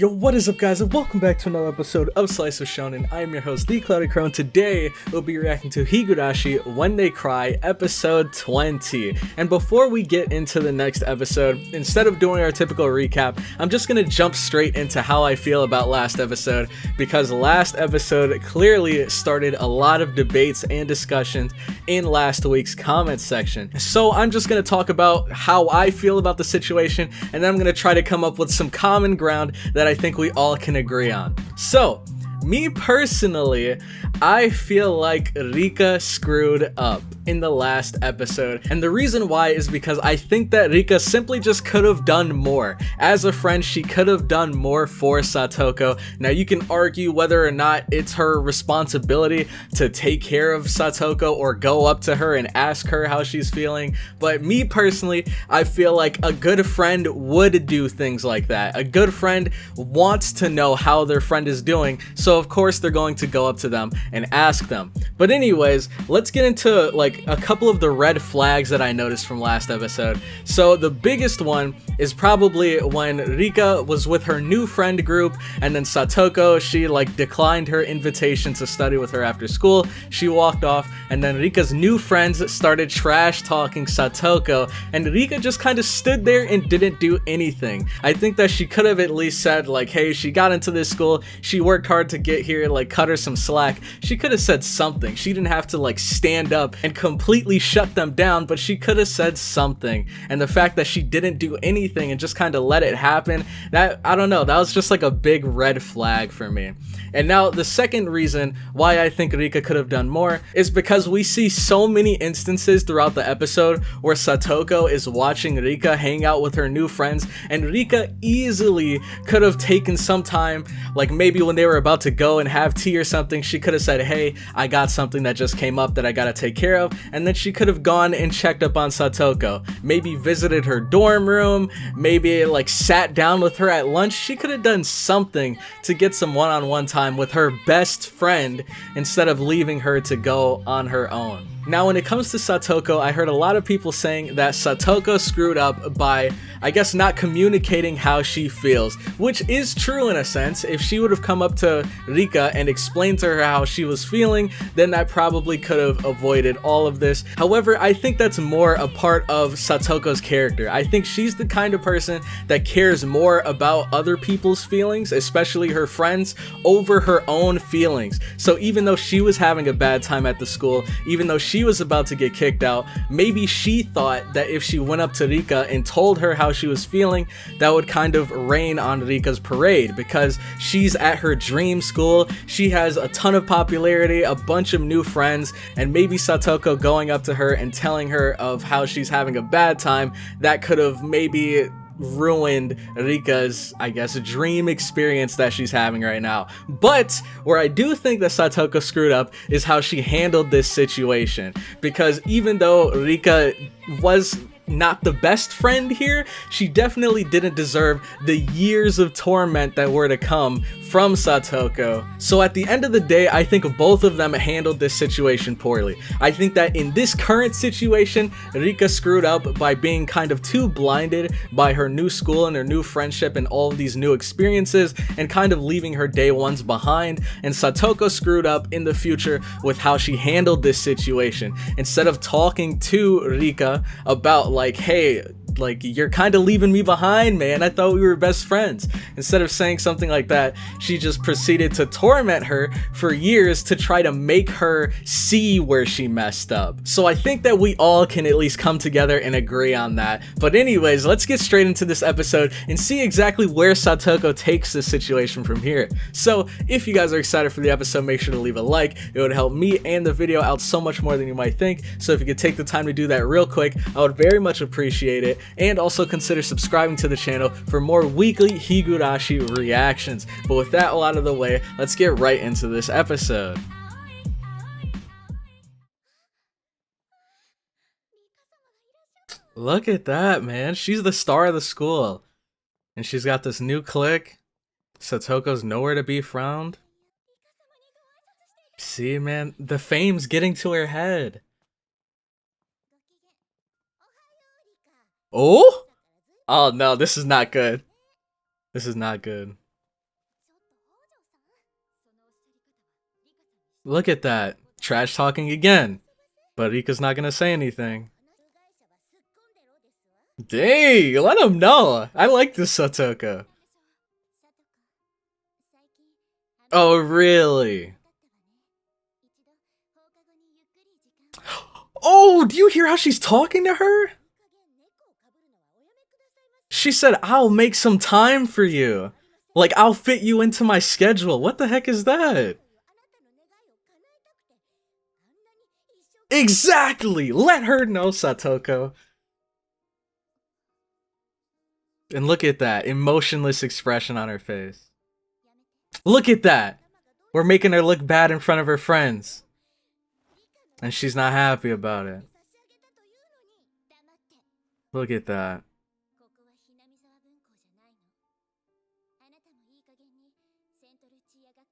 Yo, what is up guys, and welcome back to another episode of Slice of Shonen. I am your host, The Cloudy Crow, and today we'll be reacting to Higurashi When They Cry, episode 20. And before we get into the next episode, instead of doing our typical recap, I'm just gonna jump straight into how I feel about last episode, because last episode clearly started a lot of debates and discussions in last week's comment section. So I'm just gonna talk about how I feel about the situation, and then I'm gonna try to come up with some common ground that I think we all can agree on. So, me personally, I feel like Rika screwed up in the last episode, and the reason why is because I think that Rika simply just could have done more. As a friend, she could have done more for SATOKO. Now you can argue whether or not it's her responsibility to take care of SATOKO or go up to her and ask her how she's feeling, but me personally, I feel like a good friend would do things like that. A good friend wants to know how their friend is doing, so of course they're going to go up to them and ask them. But anyways, let's get into like a couple of the red flags that I noticed from last episode. So the biggest one is probably when Rika was with her new friend group, and then SATOKO, she like declined her invitation to study with her after school. She walked off, and then Rika's new friends started trash talking SATOKO, and Rika just kind of stood there and didn't do anything. I think that she could have at least said like, hey, she got into this school, she worked hard to get here, like cut her some slack. She could have said something. She didn't have to like stand up and completely shut them down, but she could have said something. And the fact that she didn't do anything and just kind of let it happen, that, I don't know, that was just like a big red flag for me. And now the second reason why I think Rika could have done more is because we see so many instances throughout the episode where SATOKO is watching Rika hang out with her new friends, and Rika easily could have taken some time, like maybe when they were about to go and have tea or something, she could have said, hey, I got something that just came up that I gotta take care of, and then she could have gone and checked up on SATOKO, maybe visited her dorm room, maybe like sat down with her at lunch. She could have done something to get some one-on-one time with her best friend instead of leaving her to go on her own. Now, when it comes to SATOKO, I heard a lot of people saying that SATOKO screwed up by, I guess, not communicating how she feels, which is true in a sense. If she would have come up to Rika and explained to her how she was feeling, then that probably could have avoided all of this. However, I think that's more a part of SATOKO's character. I think she's the kind of person that cares more about other people's feelings, especially her friends, over her own feelings. So even though she was having a bad time at the school, even though she was about to get kicked out, maybe she thought that if she went up to Rika and told her how she was feeling, that would kind of rain on Rika's parade, because she's at her dream school, she has a ton of popularity, a bunch of new friends, and maybe SATOKO going up to her and telling her of how she's having a bad time, that could have maybe ruined Rika's, I guess, dream experience that she's having right now. But where I do think that SATOKO screwed up is how she handled this situation, because even though Rika was not the best friend here, she definitely didn't deserve the years of torment that were to come from SATOKO. So at the end of the day, I think both of them handled this situation poorly. I think that in this current situation, Rika screwed up by being kind of too blinded by her new school and her new friendship and all of these new experiences, and kind of leaving her day ones behind. And SATOKO screwed up in the future with how she handled this situation. Instead of talking to Rika about like, hey, like, you're kind of leaving me behind, man, I thought we were best friends. Instead of saying something like that, she just proceeded to torment her for years to try to make her see where she messed up. So I think that we all can at least come together and agree on that. But anyways, let's get straight into this episode and see exactly where SATOKO takes this situation from here. So if you guys are excited for the episode, make sure to leave a like. It would help me and the video out so much more than you might think. So if you could take the time to do that real quick, I would very much appreciate it. And also consider subscribing to the channel for more weekly Higurashi reactions. But with that all out of the way, let's get right into this episode. Look at that, man. She's the star of the school. And she's got this new clique. SATOKO's nowhere to be found. See, man, the fame's getting to her head. Oh? Oh no, this is not good. This is not good. Look at that. Trash talking again. But Rika's not gonna say anything. Dang, let him know. I like this SATOKO. Oh, really? Oh, do you hear how she's talking to her? She said, I'll make some time for you. Like, I'll fit you into my schedule. What the heck is that? Exactly! Let her know, SATOKO. And look at that emotionless expression on her face. Look at that! We're making her look bad in front of her friends. And she's not happy about it. Look at that.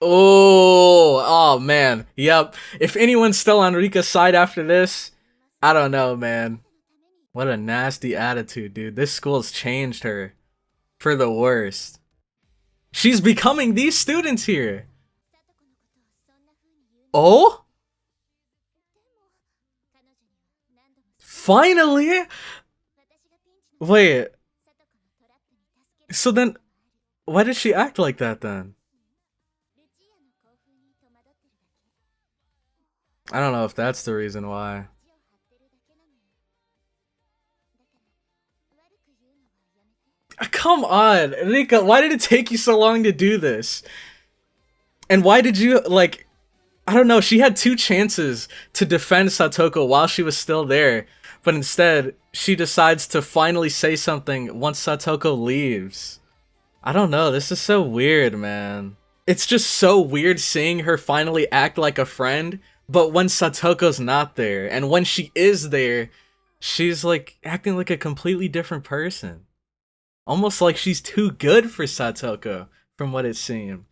Oh man. Yep. If anyone's still on Rika's side after this, I don't know, man. What a nasty attitude, dude. This school's changed her for the worst. She's becoming these students here. Oh? Finally? Wait. So then, why did she act like that then? I don't know if that's the reason why. Come on, Rika, why did it take you so long to do this? And why did you, like, I don't know, she had 2 chances to defend SATOKO while she was still there, but instead, she decides to finally say something once SATOKO leaves. I don't know, this is so weird, man. It's just so weird seeing her finally act like a friend, but when SATOKO's not there, and when she is there, she's like acting like a completely different person. Almost like she's too good for SATOKO, from what it seemed.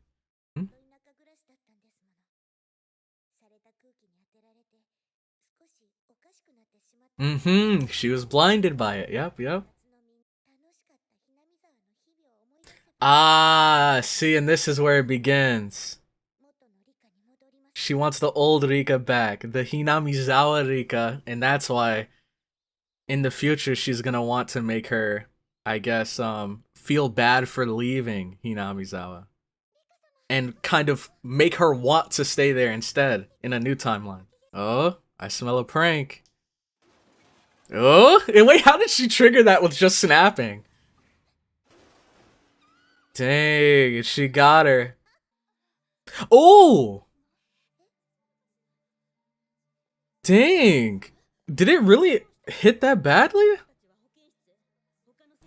She was blinded by it. Yep. Ah, see, and this is where it begins. She wants the old Rika back, the Hinamizawa Rika, and that's why in the future she's gonna want to make her, I guess, feel bad for leaving Hinamizawa. And kind of make her want to stay there instead in a new timeline. Oh, I smell a prank. Oh, and wait, how did she trigger that with just snapping? Dang, she got her. Oh! Dang. Did it really hit that badly?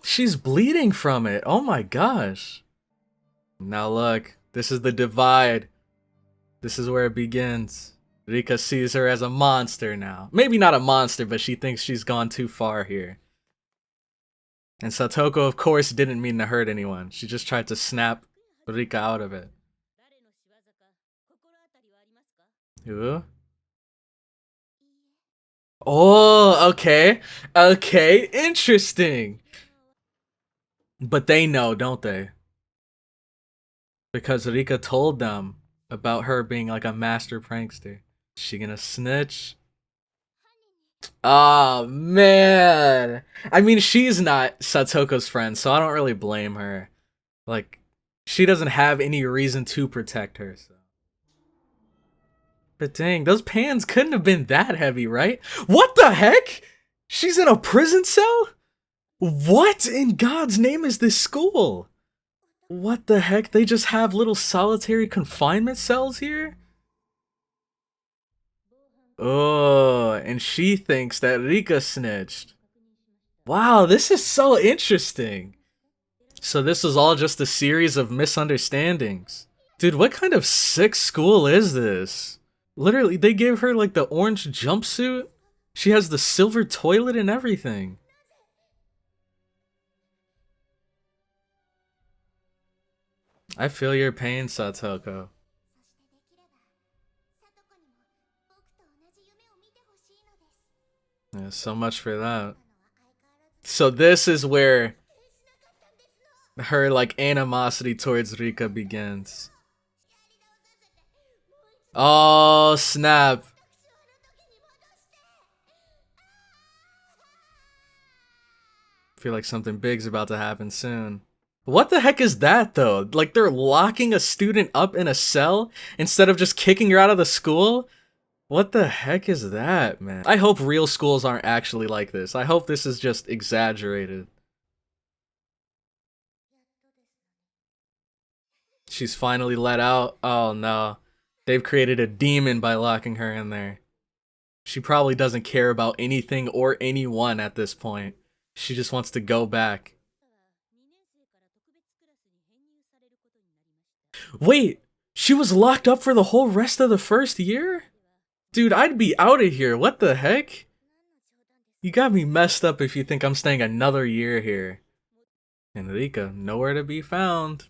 She's bleeding from it. Oh my gosh. Now look, this is the divide. This is where it begins. Rika sees her as a monster now. Maybe not a monster, but she thinks she's gone too far here. And SATOKO, of course, didn't mean to hurt anyone. She just tried to snap Rika out of it. Ooh. Oh, okay. Okay, interesting. But they know, don't they? Because Rika told them about her being like a master prankster. Is she gonna snitch? Oh man. I mean, she's not SATOKO's friend, so I don't really blame her. Like, she doesn't have any reason to protect her, so. But dang, those pans couldn't have been that heavy, right? What the heck? She's in a prison cell? What in God's name is this school? What the heck? They just have little solitary confinement cells here? Oh, and she thinks that Rika snitched. Wow, this is so interesting. So this was all just a series of misunderstandings. Dude, what kind of sick school is this? Literally, they gave her like the orange jumpsuit. She has the silver toilet and everything. I feel your pain, SATOKO. Yeah, so much for that. So this is where her like animosity towards Rika begins. Oh, snap. I feel like something big's about to happen soon. What the heck is that, though? Like, they're locking a student up in a cell instead of just kicking her out of the school? What the heck is that, man? I hope real schools aren't actually like this. I hope this is just exaggerated. She's finally let out. Oh no. They've created a demon by locking her in there. She probably doesn't care about anything or anyone at this point. She just wants to go back. Wait, she was locked up for the whole rest of the first year? Dude, I'd be out of here. What the heck? You got me messed up if you think I'm staying another year here. And Rika, nowhere to be found.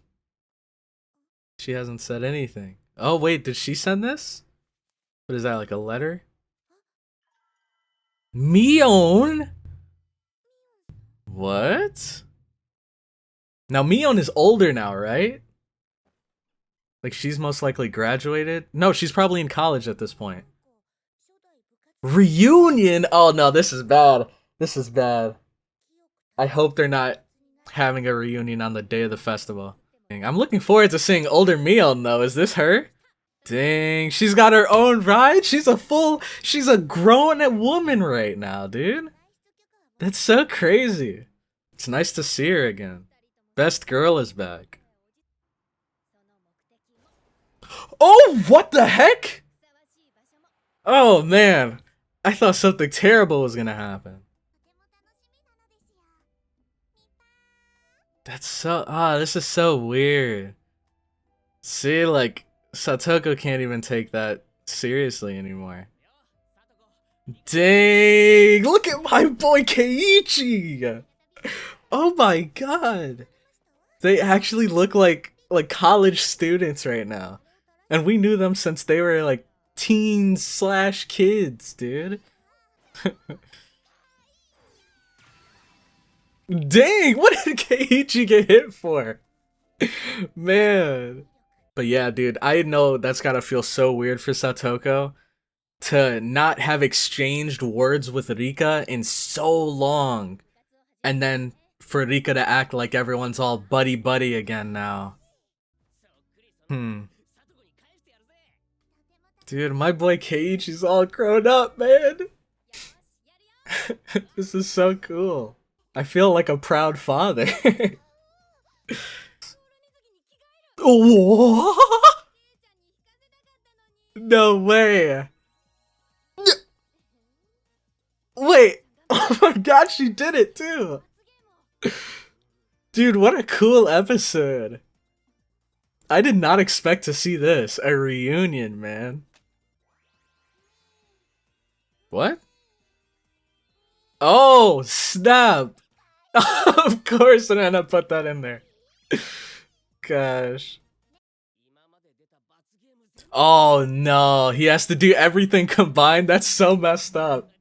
She hasn't said anything. Oh, wait, did she send this? What is that, like a letter? Mion? What? Now, Mion is older now, right? Like, she's most likely graduated? No, she's probably in college at this point. Reunion? Oh no, this is bad. This is bad. I hope they're not having a reunion on the day of the festival. I'm looking forward to seeing older Mion though. Is this her? Dang, she's got her own ride? She's a grown woman right now, dude. That's so crazy. It's nice to see her again. Best girl is back. Oh, what the heck? Oh man, I thought something terrible was gonna happen. That's so, this is so weird. See, like, SATOKO can't even take that seriously anymore. Dang, look at my boy Keiichi! Oh my god. They actually look like college students right now. And we knew them since they were like teens slash kids, dude. Dang, what did Keiichi get hit for? Man. But yeah, dude, I know that's gotta feel so weird for SATOKO to not have exchanged words with Rika in so long. And then for Rika to act like everyone's all buddy-buddy again now. Dude, my boy Keiichi's all grown up, man. This is so cool. I feel like a proud father. What? No way. Wait. Oh my god, she did it too. Dude, what a cool episode. I did not expect to see this. A reunion, man. What? Oh, snap. Of course, and I put that in there. Gosh. Oh no, he has to do everything combined? That's so messed up.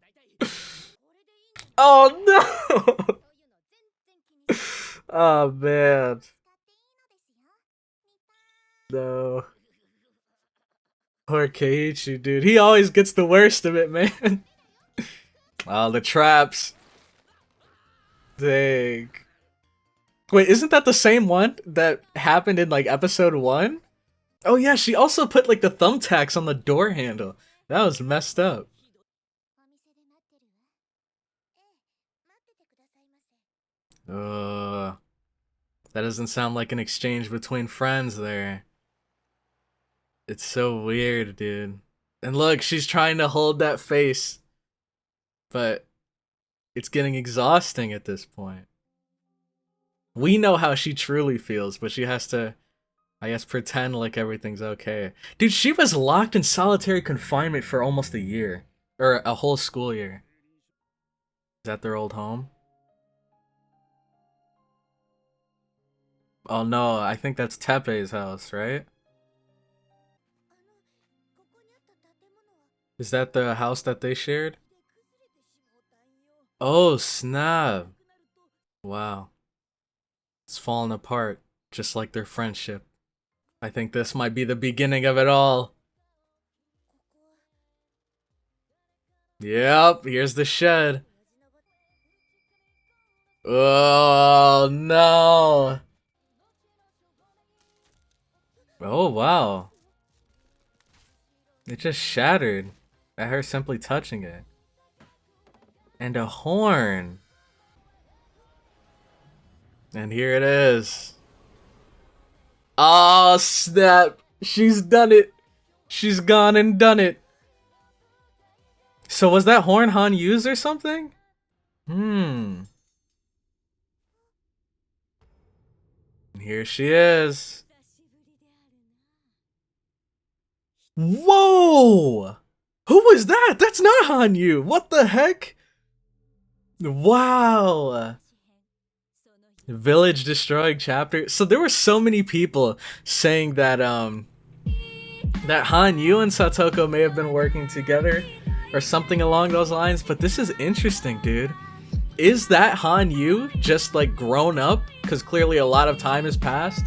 Oh no! Oh man. No. Poor Keiichi, dude. He always gets the worst of it, man. Oh, the traps. Dang. Wait, isn't that the same one that happened in like episode 1? Oh yeah, she also put like the thumbtacks on the door handle. That was messed up. That doesn't sound like an exchange between friends there. It's so weird, dude. And look, she's trying to hold that face. But it's getting exhausting at this point. We know how she truly feels, but she has to, I guess, pretend like everything's okay. Dude, she was locked in solitary confinement for almost a year. Or a whole school year. Is that their old home? Oh no, I think that's Tepe's house, right? Is that the house that they shared? Oh, snap. Wow. It's falling apart, just like their friendship. I think this might be the beginning of it all. Yep, here's the shed. Oh no. Oh wow. It just shattered at her simply touching it. And a horn. And here it is. Oh snap. She's done it. She's gone and done it. So was that horn Han used or something? And here she is. Whoa! Who was that? That's not Hanyu. What the heck? Wow. Village destroying chapter. So there were so many people saying that that Hanyu and Satoko may have been working together or something along those lines, but this is interesting, dude. Is that Hanyu just like grown up? Because clearly a lot of time has passed.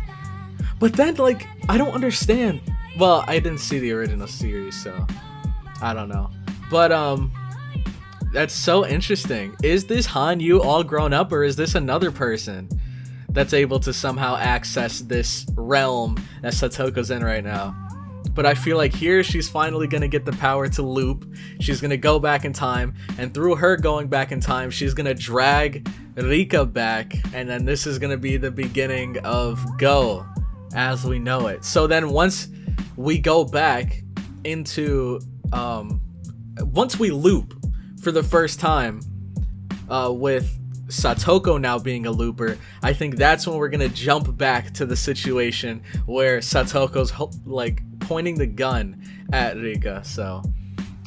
But then, like, I don't understand. Well, I didn't see the original series, so I don't know. But that's so interesting. Is this Hanyu all grown up, or is this another person that's able to somehow access this realm that Satoko's in right now? But I feel like here she's finally gonna get the power to loop. She's gonna go back in time, and through her going back in time, she's gonna drag Rika back, and then this is gonna be the beginning of Go as we know it. So then once we go back into once we loop for the first time with Satoko now being a looper, I think that's when we're gonna jump back to the situation where Satoko's like pointing the gun at Rika. So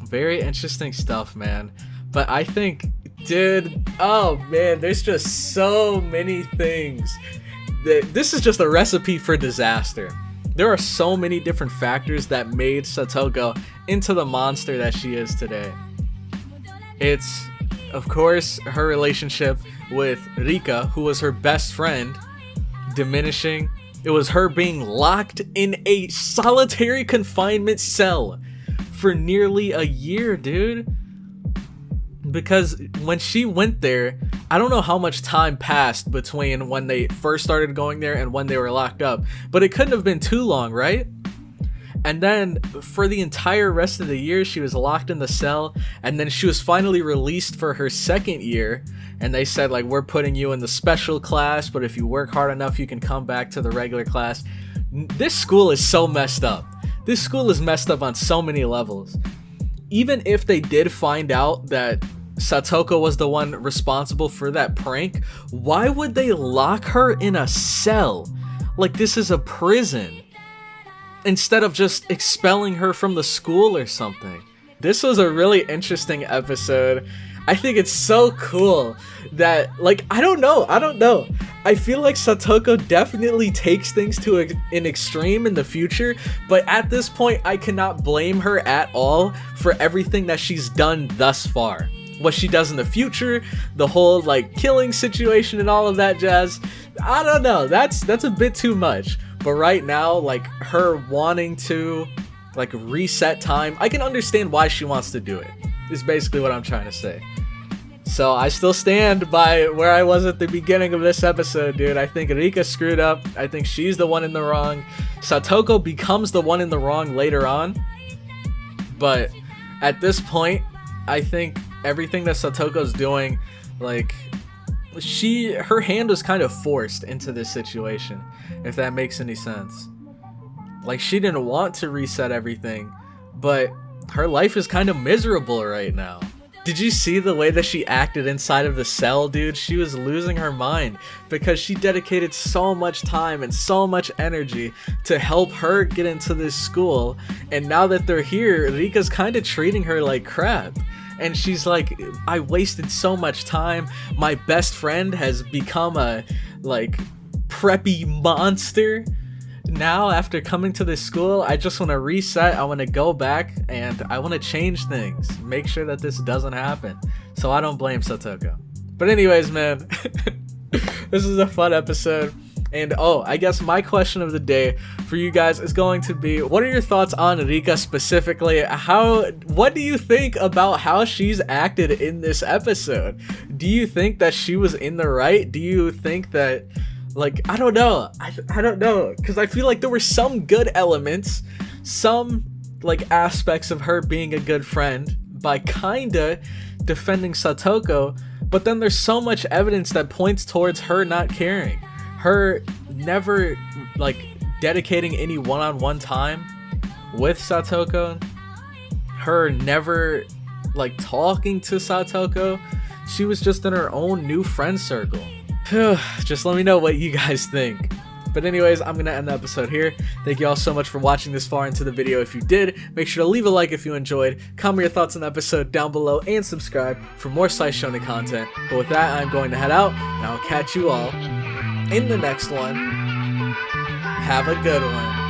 very interesting stuff, man. But I think, dude, oh man, there's just so many things. This is just a recipe for disaster. There are so many different factors that made Satoko into the monster that she is today. It's, of course, her relationship with Rika, who was her best friend, diminishing. It was her being locked in a solitary confinement cell for nearly a year, dude. Because when she went there, I don't know how much time passed between when they first started going there and when they were locked up, but it couldn't have been too long, right? And then for the entire rest of the year, she was locked in the cell, and then she was finally released for her second year, and they said, like, we're putting you in the special class, but if you work hard enough, you can come back to the regular class. This school is so messed up. This school is messed up on so many levels. Even if they did find out that Satoko was the one responsible for that prank, why would they lock her in a cell? Like, this is a prison, instead of just expelling her from the school or something. This was a really interesting episode. I think it's so cool that, like, I don't know. I feel like Satoko definitely takes things to an extreme in the future, but at this point, I cannot blame her at all for everything that she's done thus far. What she does in the future, the whole, like, killing situation and all of that jazz, I don't know. That's a bit too much. But right now, like, her wanting to, like, reset time, I can understand why she wants to do it, is basically what I'm trying to say. So I still stand by where I was at the beginning of this episode, dude. I think Rika screwed up. I think she's the one in the wrong. Satoko becomes the one in the wrong later on. But at this point, I think everything that Satoko's doing, like, her hand was kind of forced into this situation, if that makes any sense. Like, she didn't want to reset everything, but her life is kind of miserable right now. Did you see the way that she acted inside of the cell, dude? She was losing her mind because she dedicated so much time and so much energy to help her get into this school, and now that they're here, Rika's kind of treating her like crap. And she's like, I wasted so much time. My best friend has become a, like, preppy monster. Now, after coming to this school, I just want to reset. I want to go back and I want to change things. Make sure that this doesn't happen. So I don't blame Satoko. But anyways, man, this is a fun episode. And oh, I guess my question of the day for you guys is going to be, what are your thoughts on Rika specifically? What do you think about how she's acted in this episode? Do you think that she was in the right? Do you think that, like, I don't know. I don't know, because I feel like there were some good elements, some like aspects of her being a good friend by kinda defending SATOKO, but then there's so much evidence that points towards her not caring, her never like dedicating any one-on-one time with SATOKO, her never like talking to SATOKO. She was just in her own new friend circle. Just let me know what you guys think. But anyways, I'm gonna end the episode here. Thank you all so much for watching this far into the video. If you did, make sure to leave a like if you enjoyed, comment your thoughts on the episode down below, and subscribe for more Slice Shonen content. But with that, I'm going to head out, and I'll catch you all in the next one. Have a good one.